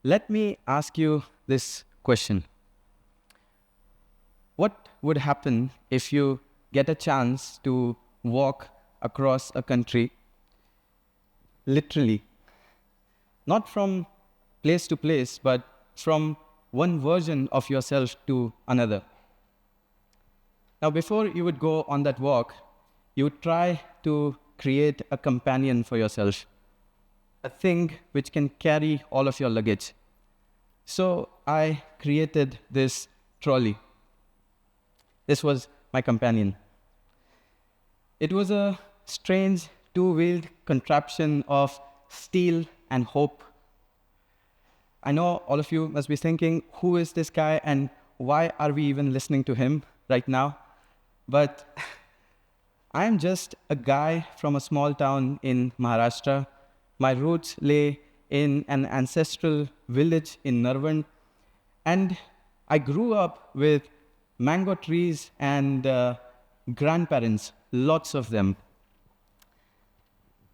let me ask you this question. What would happen if you get a chance to walk across a country, literally, not from place to place, but from one version of yourself to another? Now, before you would go on that walk, you would try to create a companion for yourself, a thing which can carry all of your luggage. So I created this trolley. This was my companion. It was a strange two-wheeled contraption of steel and hope. I know all of you must be thinking, who is this guy and why are we even listening to him right now? But I am just a guy from a small town in Maharashtra. My roots lay in an ancestral village in Narvan, and I grew up with mango trees and grandparents, lots of them.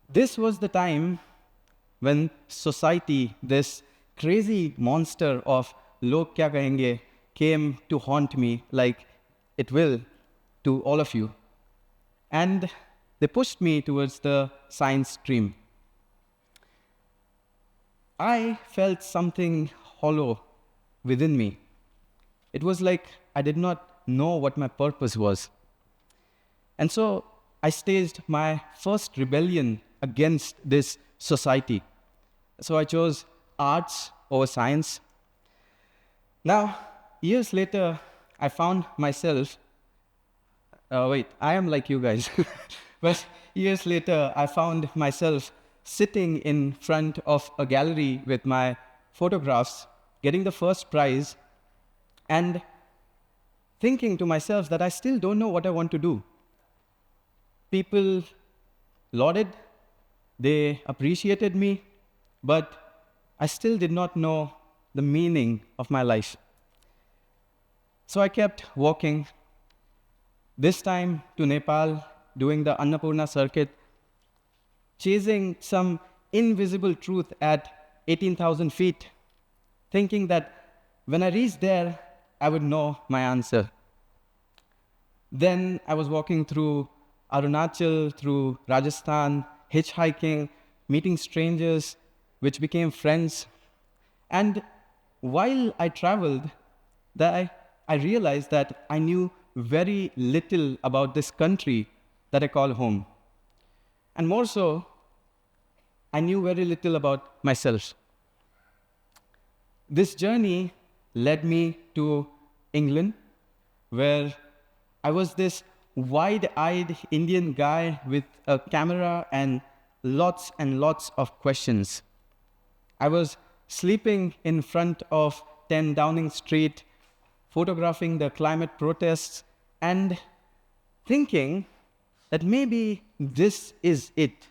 This was the time when society, this crazy monster of log kya kahenge, came to haunt me like it will to all of you. And they pushed me towards the science stream. I felt something hollow within me. It was like I did not know what my purpose was. And so I staged my first rebellion against this society. So I chose arts over science. Now, years later, I found myself, I am like you guys. But years later, I found myself sitting in front of a gallery with my photographs, getting the first prize, and thinking to myself that I still don't know what I want to do. People lauded, they appreciated me, but I still did not know the meaning of my life. So I kept walking, this time to Nepal, doing the Annapurna circuit, chasing some invisible truth at 18,000 feet, thinking that when I reached there, I would know my answer. Then I was walking through Arunachal, through Rajasthan, hitchhiking, meeting strangers, which became friends. And while I traveled, I realized that I knew very little about this country that I call home. And more so, I knew very little about myself. This journey led me to England, where I was this wide-eyed Indian guy with a camera and lots of questions. I was sleeping in front of 10 Downing Street, photographing the climate protests, and thinking that maybe this is it.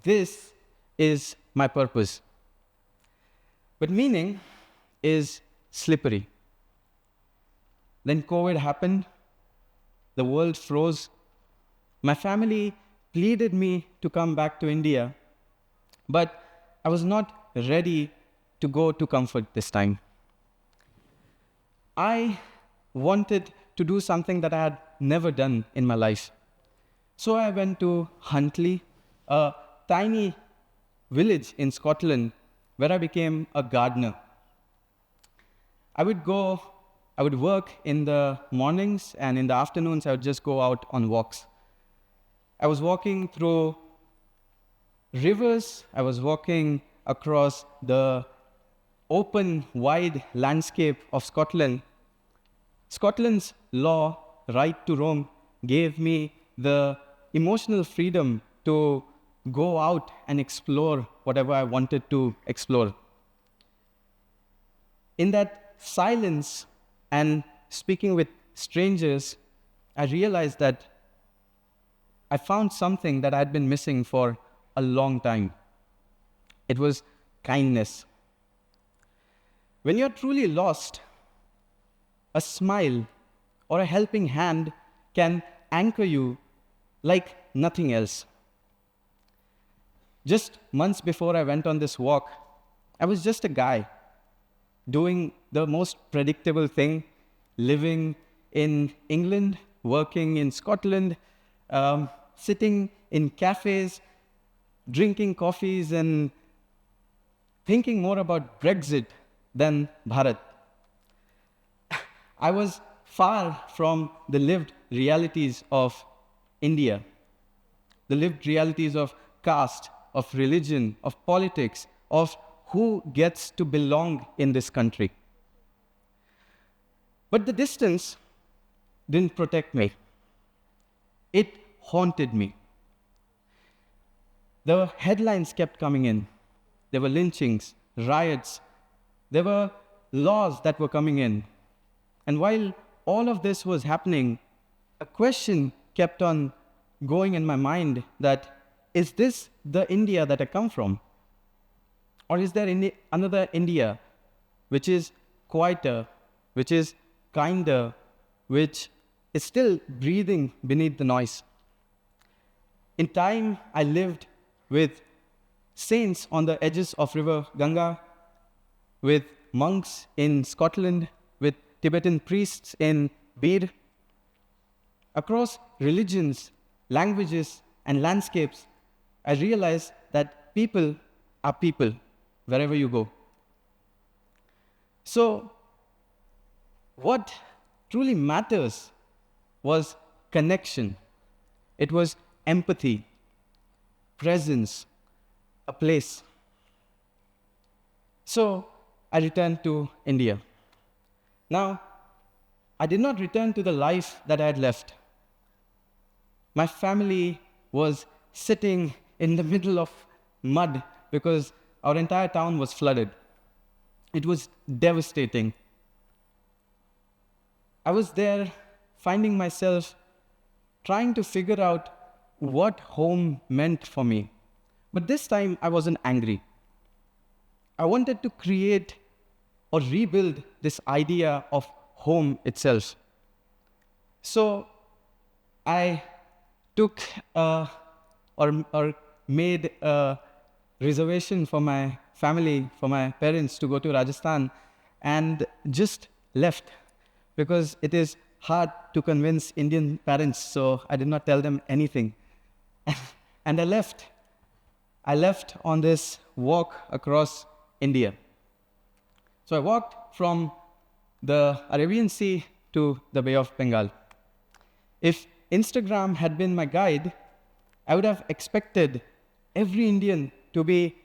This is my purpose. But meaning is slippery. Then COVID happened. The world froze. My family pleaded me to come back to India, but I was not ready to go to comfort this time. I wanted to do something that I had never done in my life. So I went to Huntly, a tiny village in Scotland, where I became a gardener. I would work in the mornings, and in the afternoons, I would just go out on walks. I was walking through rivers. I was walking across the open, wide landscape of Scotland. Scotland's law, right to roam, gave me the emotional freedom to go out and explore whatever I wanted to explore. In that silence and speaking with strangers, I realized that I found something that I'd been missing for a long time. It was kindness. When you're truly lost, a smile or a helping hand can anchor you like nothing else. Just months before I went on this walk, I was just a guy doing the most predictable thing, living in England, working in Scotland, sitting in cafes, drinking coffees, and thinking more about Brexit than Bharat. I was far from the lived realities of India, the lived realities of caste, of religion, of politics, of who gets to belong in this country. But the distance didn't protect me. It haunted me. The headlines kept coming in. There were lynchings, riots. There were laws that were coming in. And while all of this was happening, a question kept on going in my mind that, is this the India that I come from? Or is there another India which is quieter, which is kinder, which is still breathing beneath the noise? In time, I lived with saints on the edges of river Ganga, with monks in Scotland, with Tibetan priests in Bir. Across religions, languages, and landscapes, I realized that people are people wherever you go. So, what truly matters was connection. It was empathy, presence, a place. So, I returned to India. Now, I did not return to the life that I had left. My family was sitting in the middle of mud because our entire town was flooded. It was devastating. I was there finding myself trying to figure out what home meant for me. But this time I wasn't angry. I wanted to create or rebuild this idea of home itself. So I took or made a reservation for my family, for my parents to go to Rajasthan, and just left because it is hard to convince Indian parents, so I did not tell them anything. And I left. I left on this walk across India. So I walked from the Arabian Sea to the Bay of Bengal. If Instagram had been my guide, I would have expected every Indian to be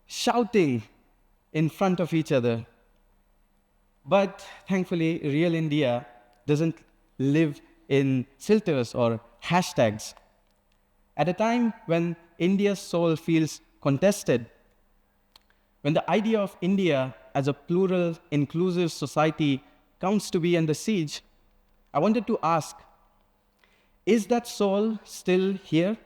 shouting in front of each other. But thankfully, real India doesn't live in filters or hashtags. At a time when India's soul feels contested, when the idea of India as a plural, inclusive society comes to be under siege, I wanted to ask, is that soul still here?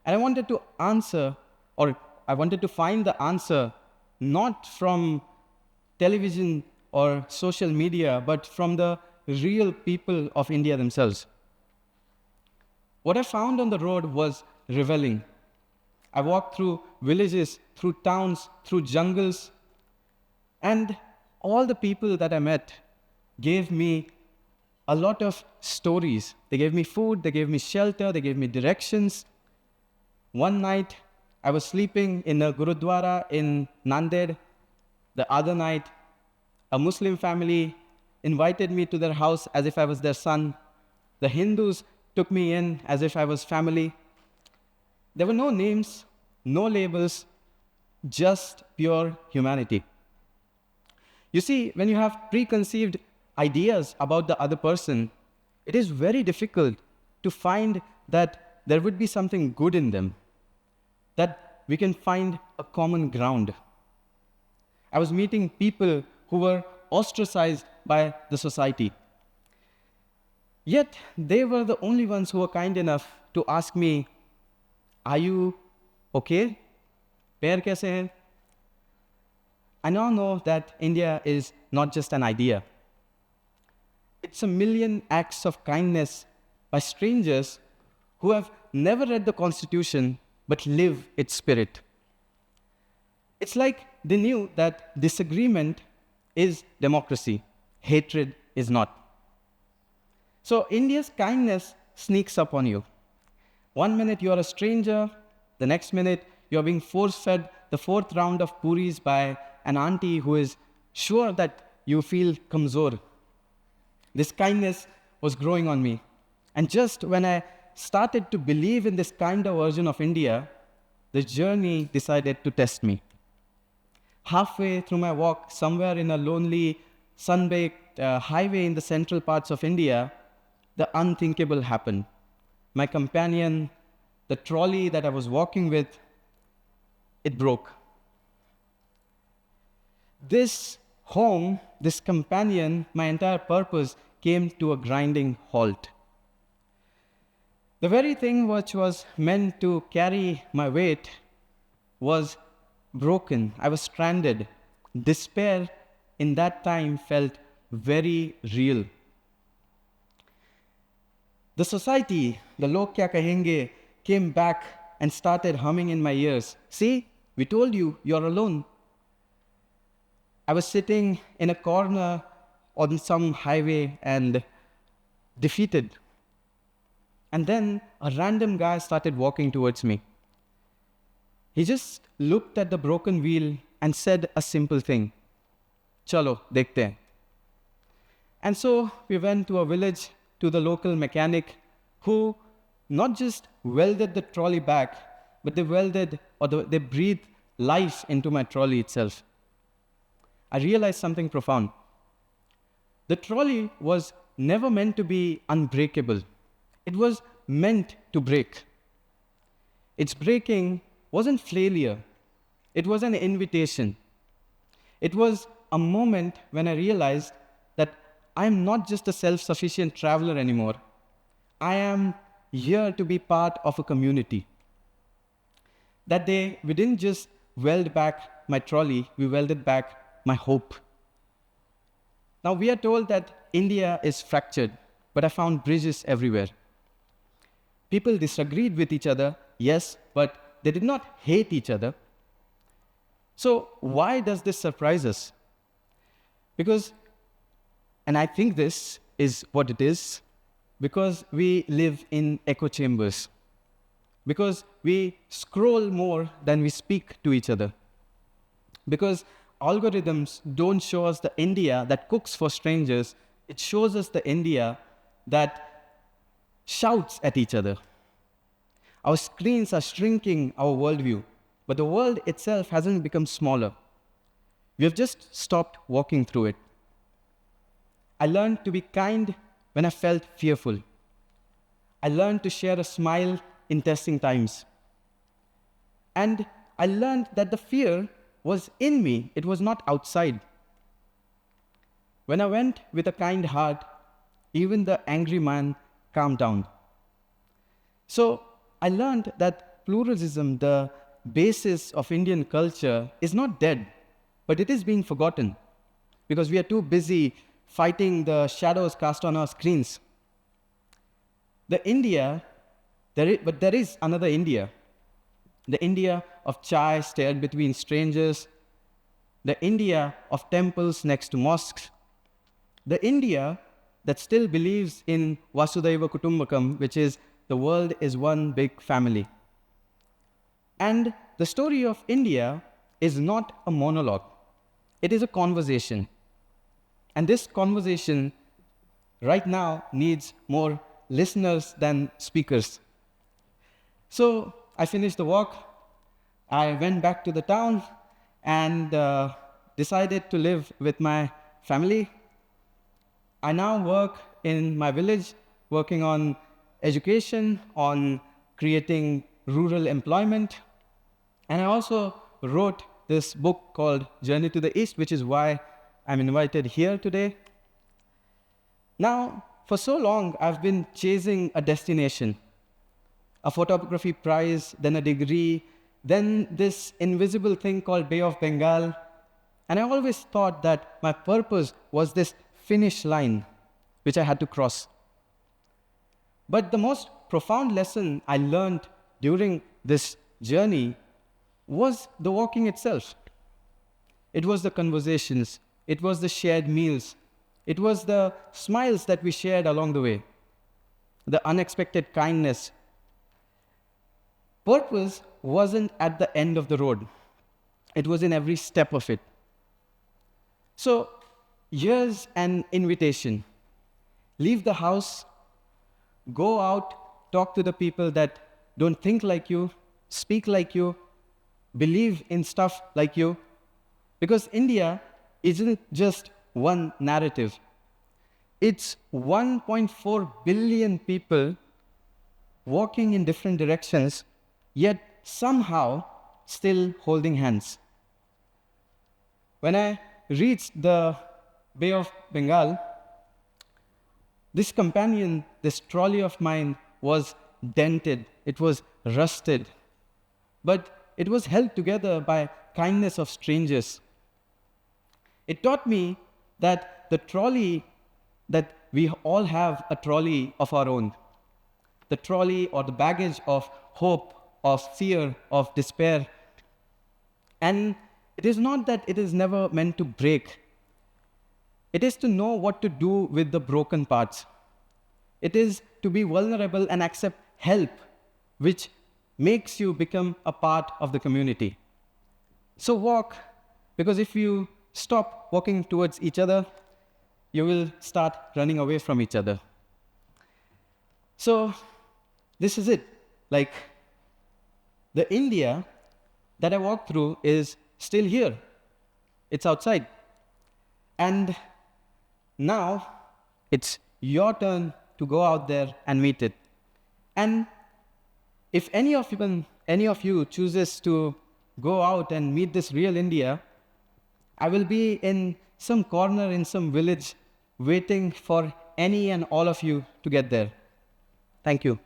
And I wanted to answer, or I wanted to find the answer not from television or social media, but from the real people of India themselves. What I found on the road was reveling. I walked through villages, through towns, through jungles, and all the people that I met gave me a lot of stories. They gave me food, they gave me shelter, they gave me directions. One night, I was sleeping in a Gurudwara in Nanded. The other night, a Muslim family invited me to their house as if I was their son. The Hindus took me in as if I was family. There were no names, no labels, just pure humanity. You see, when you have preconceived ideas about the other person, it is very difficult to find that there would be something good in them, that we can find a common ground. I was meeting people who were ostracized by the society. Yet, they were the only ones who were kind enough to ask me, "Are you okay? Pair kaise hain?" I now know that India is not just an idea. It's a million acts of kindness by strangers who have never read the Constitution but live its spirit. It's like they knew that disagreement is democracy, hatred is not. So India's kindness sneaks up on you. One minute you are a stranger, the next minute you are being force-fed the fourth round of puris by an auntie who is sure that you feel kamzor. This kindness was growing on me. And just when I started to believe in this kinder version of India, the journey decided to test me. Halfway through my walk, somewhere in a lonely, sun-baked highway in the central parts of India, the unthinkable happened. My companion, the trolley that I was walking with, it broke. This home, this companion, my entire purpose came to a grinding halt. The very thing which was meant to carry my weight was broken. I was stranded. Despair in that time felt very real. The society, the log kya kahenge, came back and started humming in my ears. See, we told you, you're alone. I was sitting in a corner on some highway and defeated. And then a random guy started walking towards me. He just looked at the broken wheel and said a simple thing. Chalo, dekhte hain. And so we went to a village to the local mechanic who not just welded the trolley back, but they they breathed life into my trolley itself. I realized something profound. The trolley was never meant to be unbreakable. It was meant to break. Its breaking wasn't failure. It was an invitation. It was a moment when I realized that I am not just a self-sufficient traveler anymore. I am here to be part of a community. That day, we didn't just weld back my trolley, we welded back my hope. Now, we are told that India is fractured, but I found bridges everywhere. People disagreed with each other, yes, but they did not hate each other. So why does this surprise us? Because, and I think this is what it is, because we live in echo chambers. Because we scroll more than we speak to each other. Because algorithms don't show us the India that cooks for strangers. It shows us the India that shouts at each other. Our screens are shrinking our worldview, but the world itself hasn't become smaller. We have just stopped walking through it. I learned to be kind when I felt fearful. I learned to share a smile in testing times. And I learned that the fear was in me, it was not outside. When I went with a kind heart, even the angry man calmed down. So I learned that pluralism, the basis of Indian culture, is not dead, but it is being forgotten because we are too busy fighting the shadows cast on our screens. But there is another India. The India of chai stared between strangers. The India of temples next to mosques. The India that still believes in Vasudhaiva Kutumbakam, which is the world is one big family. And the story of India is not a monologue. It is a conversation. And this conversation right now needs more listeners than speakers. So I finished the walk. I went back to the town and decided to live with my family. I now work in my village, working on education, on creating rural employment. And I also wrote this book called Journey to the East, which is why I'm invited here today. Now, for so long, I've been chasing a destination, a photography prize, then a degree, then this invisible thing called Bay of Bengal. And I always thought that my purpose was this finish line, which I had to cross. But the most profound lesson I learned during this journey was the walking itself. It was the conversations. It was the shared meals. It was the smiles that we shared along the way. The unexpected kindness. Purpose wasn't at the end of the road. It was in every step of it. So here's an invitation. Leave the house, go out, talk to the people that don't think like you, speak like you, believe in stuff like you. Because India isn't just one narrative. It's 1.4 billion people walking in different directions, yet somehow still holding hands. When I reached the Bay of Bengal, this companion, this trolley of mine was dented, it was rusted, but it was held together by kindness of strangers. It taught me that the trolley, that we all have a trolley of our own. The trolley or the baggage of hope, of fear, of despair. And it is not that it is never meant to break. It is to know what to do with the broken parts. It is to be vulnerable and accept help, which makes you become a part of the community. So walk, because if you stop walking towards each other, you will start running away from each other. So this is it. Like, the India that I walked through is still here. It's outside. And now it's your turn to go out there and meet it. And if any of you chooses to go out and meet this real India, I will be in some corner in some village waiting for any and all of you to get there. Thank you.